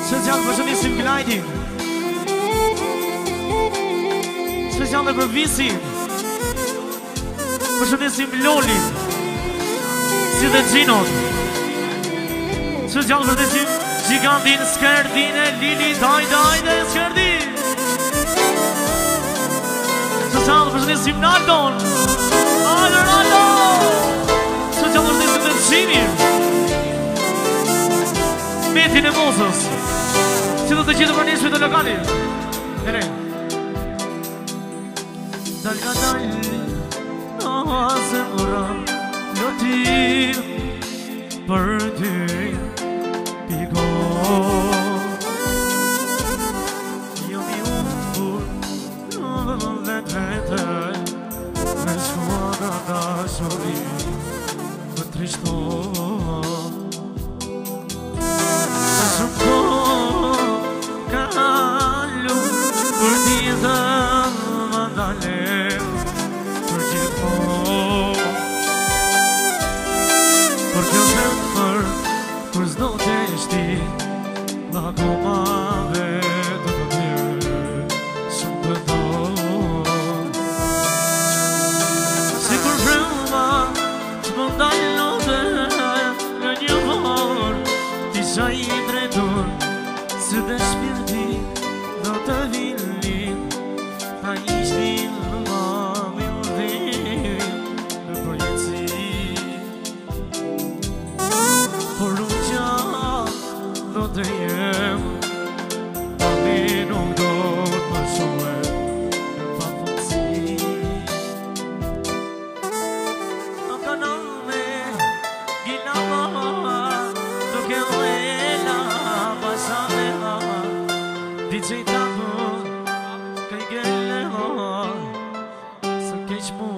Special për shënisim Glajtin, special dhe për Visin, për shënisim Lolin, si dhe Gjinot, special për shënisim Gigantin, Skerdin e Lili, daj dhe Skerdin, special për shënisim Naldon, Naldo, special për shënisim dhe Gjinin, Metin e Mosës, si do të gjithë për njëshme të lokalit. Ere Dal ka dal Në zemra Lotim Për ty Piko Jo mi umbur Në vetë Me shkuada da shori Më trishto Për ti dhe më ndalem Për gjithmon Për kjo zemër Kur s'do të shti Nga komave të të mirë Shumë të do Si kur vrema Që më ndallo dhe Në një vor Ti qa i drejtur Se dhe shpirti Do të villin Ta ishtin ma me urdin Në projeci Por unë qa Do të jem Pa mi nuk do të më shohe Pa funci Në kaname Gila ma Do ke uela Pasame ma DJ Tapo Kaj gele ho Së keq mu